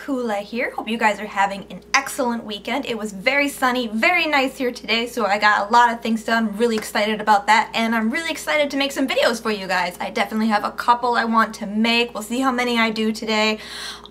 Hula here. Hope you guys are having an excellent weekend. It was very sunny, very nice here today, so I got a lot of things done. Really excited about that, and I'm really excited to make some videos for you guys. I definitely have a couple I want to make. We'll see how many I do today.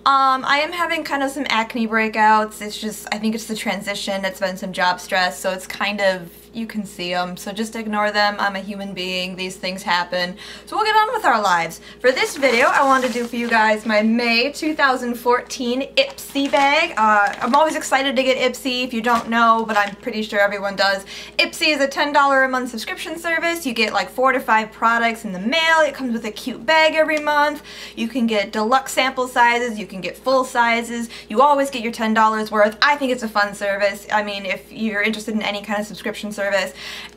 I am having kind of some acne breakouts. It's just, I think it's the transition. It's been some job stress, so it's kind of, you can see them, so just ignore them. I'm a human being. These things happen. So we'll get on with our lives. For this video, I wanted to do for you guys my May 2014 Ipsy bag. I'm always excited to get Ipsy, if you don't know, but I'm pretty sure everyone does. Ipsy is a $10 a month subscription service. You get like 4 to 5 products in the mail. It comes with a cute bag every month. You can get deluxe sample sizes. You can get full sizes. You always get your $10 worth. I think it's a fun service. I mean, if you're interested in any kind of subscription service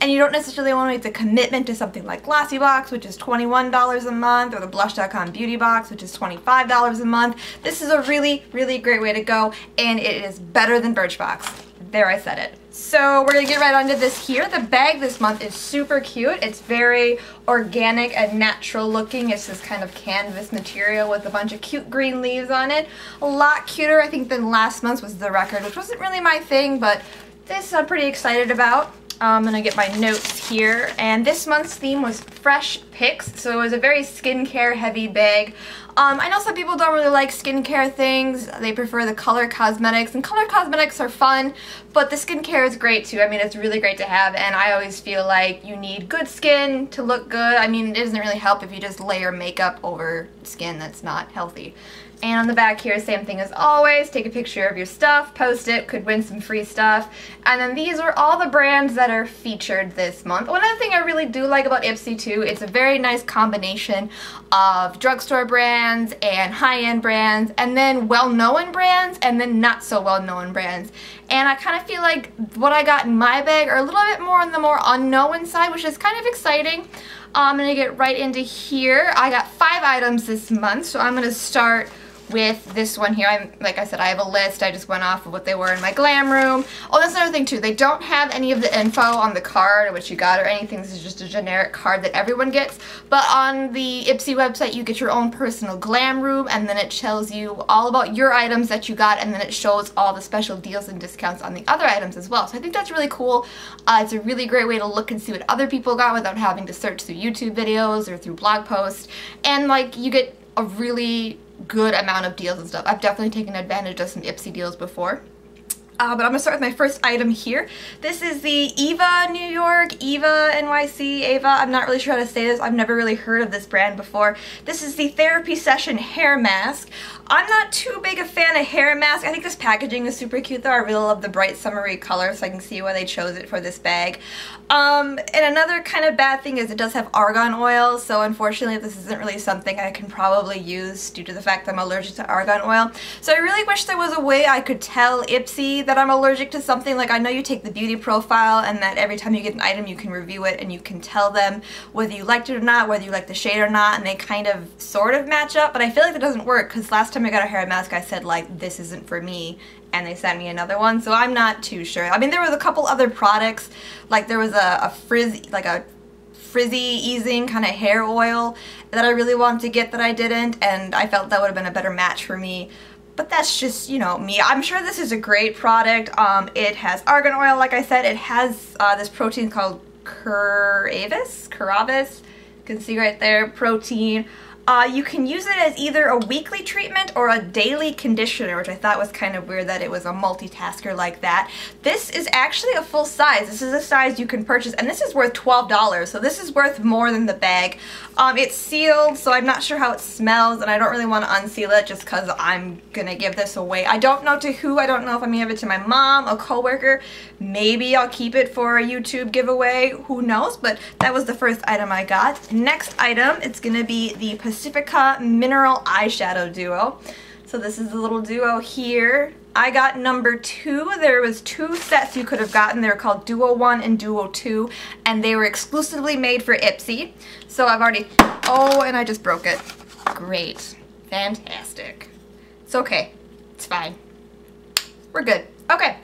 and you don't necessarily want to make the commitment to something like Glossy Box, which is $21 a month, or the Blush.com Beauty Box, which is $25 a month, this is a really, really great way to go, and it is better than Birchbox. There, I said it. So we're gonna get right onto this here. The bag this month is super cute. It's very organic and natural looking. It's this kind of canvas material with a bunch of cute green leaves on it. A lot cuter, I think, than last month's was the record, which wasn't really my thing, but this I'm pretty excited about. I'm gonna get my notes here, and this month's theme was Fresh Picks, so it was a very skincare heavy bag. I know some people don't really like skincare things. They prefer the color cosmetics, and color cosmetics are fun, but the skincare is great too. I mean, it's really great to have, and I always feel like you need good skin to look good. I mean, it doesn't really help if you just layer makeup over skin that's not healthy. And on the back here, same thing as always. Take a picture of your stuff, post it, could win some free stuff. And then these are all the brands that are featured this month. One other thing I really do like about Ipsy too, it's a very nice combination of drugstore brands and high-end brands, and then well-known brands, and then not so well-known brands. And I kind of feel like what I got in my bag are a little bit more on the more unknown side, which is kind of exciting. I'm going to get right into here. I got 5 items this month, so I'm going to start with this one here. Like I said, I have a list. I just went off of what they were in my glam room. Oh, that's another thing too. They don't have any of the info on the card, what you got or anything. This is just a generic card that everyone gets. But on the Ipsy website, you get your own personal glam room, and then it tells you all about your items that you got, and then it shows all the special deals and discounts on the other items as well. So I think that's really cool. It's a really great way to look and see what other people got without having to search through YouTube videos or through blog posts. And like, you get a really good amount of deals and stuff. I've definitely taken advantage of some Ipsy deals before. But I'm going to start with my first item here. This is the Eva New York, Eva NYC, Ava. I'm not really sure how to say this. I've never really heard of this brand before. This is the Therapy Session Hair Mask. I'm not too big a fan of hair masks. I think this packaging is super cute though. I really love the bright summery color, so I can see why they chose it for this bag. And another kind of bad thing is it does have argan oil, so unfortunately this isn't really something I can probably use due to the fact that I'm allergic to argan oil. So I really wish there was a way I could tell Ipsy that I'm allergic to something. Like, I know you take the beauty profile and that every time you get an item you can review it and you can tell them whether you liked it or not, whether you like the shade or not, and they kind of sort of match up, but I feel like that doesn't work because last time I got a hair mask I said like, this isn't for me, and they sent me another one, so I'm not too sure. I mean, there was a couple other products, like there was a frizzy easing kind of hair oil that I really wanted to get that I didn't, and I felt that would have been a better match for me. But that's just, you know, me. I'm sure this is a great product. It has argan oil, like I said. It has this protein called Curavis. You can see right there, protein. You can use it as either a weekly treatment or a daily conditioner, which I thought was kind of weird that it was a multitasker like that. This is actually a full size. This is a size you can purchase, and this is worth $12, so this is worth more than the bag. It's sealed, so I'm not sure how it smells, and I don't really want to unseal it just because I'm gonna give this away. I don't know to who. I don't know if I'm gonna give it to my mom, a coworker. Maybe I'll keep it for a YouTube giveaway. Who knows? But that was the first item I got. Next item, it's gonna be the Pacifica Mineral Eyeshadow Duo. So this is the little duo here. I got number 2. There was 2 sets you could have gotten. They were called Duo 1 and Duo 2, and they were exclusively made for Ipsy. So I've already, oh, and I just broke it. Great. Fantastic. It's okay. It's fine. We're good. Okay.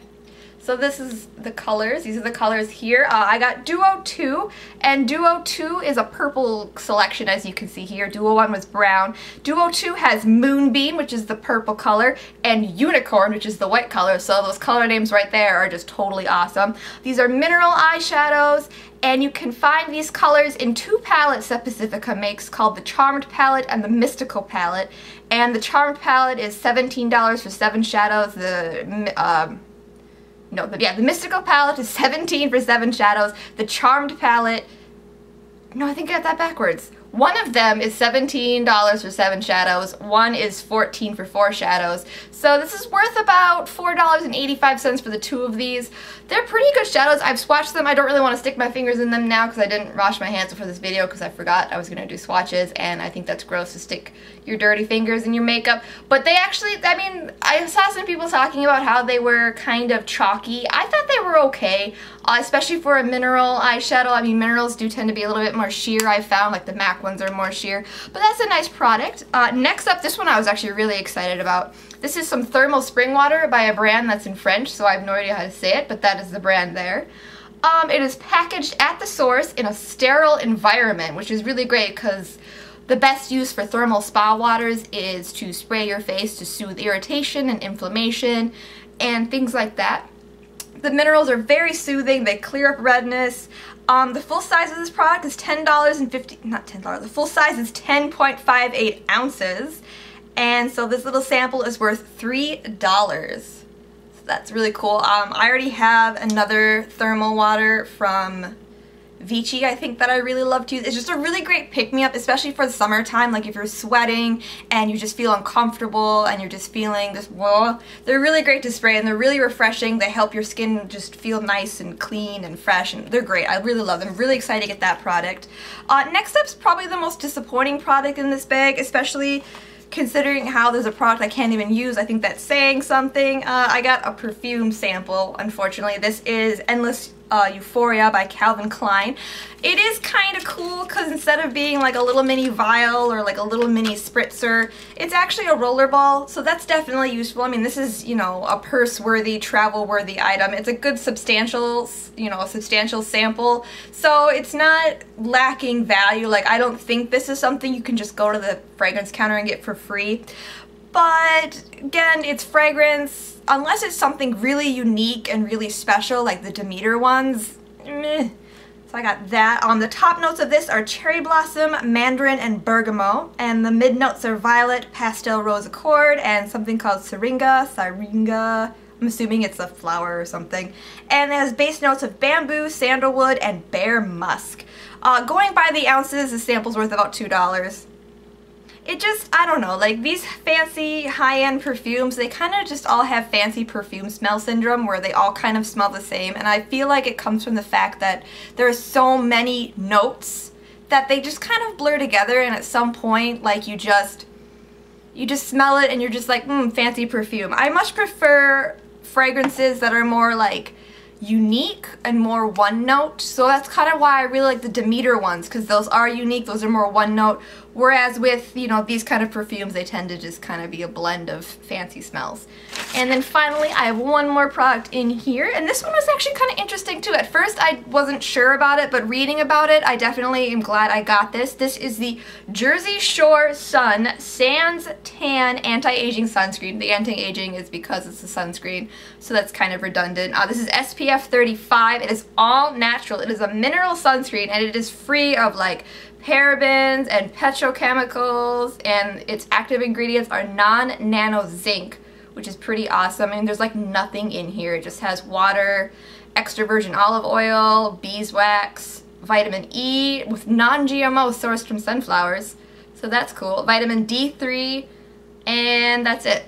So this is the colors. These are the colors here. I got Duo 2, and Duo 2 is a purple selection, as you can see here. Duo 1 was brown. Duo 2 has Moonbeam, which is the purple color, and Unicorn, which is the white color. So those color names right there are just totally awesome. These are mineral eyeshadows, and you can find these colors in 2 palettes that Pacifica makes, called the Charmed palette and the Mystical palette. And the Charmed palette is $17 for 7 shadows. The Mystical palette is $17 for 7 shadows. The Charmed palette, no, I think I got that backwards. One of them is $17 for 7 shadows. One is $14 for 4 shadows. So this is worth about $4.85 for the 2 of these. They're pretty good shadows. I've swatched them. I don't really want to stick my fingers in them now because I didn't wash my hands before this video because I forgot I was going to do swatches, and I think that's gross to stick your dirty fingers in your makeup. But they actually, I mean, I saw some people talking about how they were kind of chalky. I thought they were okay, especially for a mineral eyeshadow. I mean, minerals do tend to be a little bit more sheer, I found, like the MAC ones are more sheer, but that's a nice product. Next up, this one I was actually really excited about. This is some thermal spring water by a brand that's in French, so I have no idea how to say it, but that is the brand there. It is packaged at the source in a sterile environment, which is really great because the best use for thermal spa waters is to spray your face to soothe irritation and inflammation and things like that. The minerals are very soothing, they clear up redness. The full size of this product is the full size is 10.58 ounces. And so this little sample is worth $3. So that's really cool. I already have another thermal water from Vichy, I think, that I really love to use. It's just a really great pick-me-up, especially for the summertime. Like if you're sweating and you just feel uncomfortable and you're just feeling this, whoa, they're really great to spray and they're really refreshing. They help your skin just feel nice and clean and fresh, and they're great. I really love them. I'm really excited to get that product. Next up's probably the most disappointing product in this bag, especially considering how there's a product I can't even use. I think that's saying something. I got a perfume sample, unfortunately. This is Endless Euphoria by Calvin Klein. It is kind of cool because instead of being like a little mini vial or like a little mini spritzer, it's actually a roller ball, so that's definitely useful. I mean, this is, you know, a purse-worthy, travel-worthy item. It's a good substantial, you know, a substantial sample, so it's not lacking value. Like, I don't think this is something you can just go to the fragrance counter and get for free. But again, it's fragrance. Unless it's something really unique and really special, like the Demeter ones, meh. So I got that. The top notes of this are cherry blossom, mandarin, and bergamot, and the mid notes are violet, pastel rose accord, and something called syringa. I'm assuming it's a flower or something. And it has base notes of bamboo, sandalwood, and bear musk. Going by the ounces, the sample's worth about $2. It just, I don't know, like these fancy high-end perfumes, they kind of just all have fancy perfume smell syndrome where they all kind of smell the same, and I feel like it comes from the fact that there are so many notes that they just kind of blur together, and at some point, like you just smell it and you're just like, fancy perfume. I much prefer fragrances that are more like unique and more one note, so that's kind of why I really like the Demeter ones, because those are unique, those are more one note, whereas with, you know, these kind of perfumes, they tend to just kind of be a blend of fancy smells. And then finally, I have one more product in here, and this one was actually kind of interesting too. At first, I wasn't sure about it, but reading about it, I definitely am glad I got this. This is the Jersey Shore Sun Sans Tan Anti-Aging Sunscreen. The anti-aging is because it's a sunscreen, so that's kind of redundant. This is SPF 35. It is all natural. It is a mineral sunscreen, and it is free of like parabens and petrochemicals, and its active ingredients are non-nano zinc, which is pretty awesome. I mean, there's like nothing in here. It just has water, extra virgin olive oil, beeswax, vitamin E with non-GMO sourced from sunflowers, so that's cool. Vitamin D3, and that's it.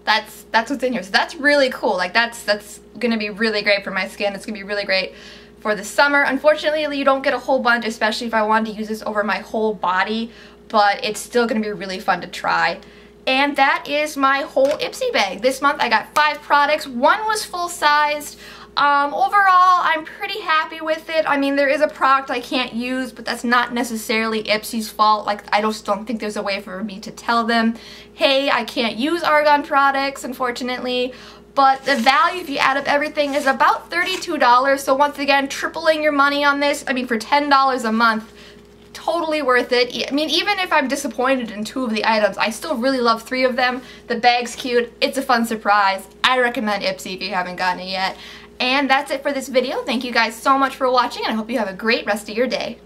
That's what's in here. So that's really cool. Like that's gonna be really great for my skin. It's gonna be really great for the summer. Unfortunately, you don't get a whole bunch, especially if I wanted to use this over my whole body, but it's still gonna be really fun to try. And that is my whole Ipsy bag. This month I got 5 products. One was full-sized. Overall, I'm pretty happy with it. I mean, there is a product I can't use, but that's not necessarily Ipsy's fault. Like, I just don't think there's a way for me to tell them, hey, I can't use argan products, unfortunately. but the value, if you add up everything, is about $32. So once again, tripling your money on this. I mean, for $10 a month, totally worth it. I mean, even if I'm disappointed in 2 of the items, I still really love 3 of them. The bag's cute. It's a fun surprise. I recommend Ipsy if you haven't gotten it yet. And that's it for this video. Thank you guys so much for watching, and I hope you have a great rest of your day.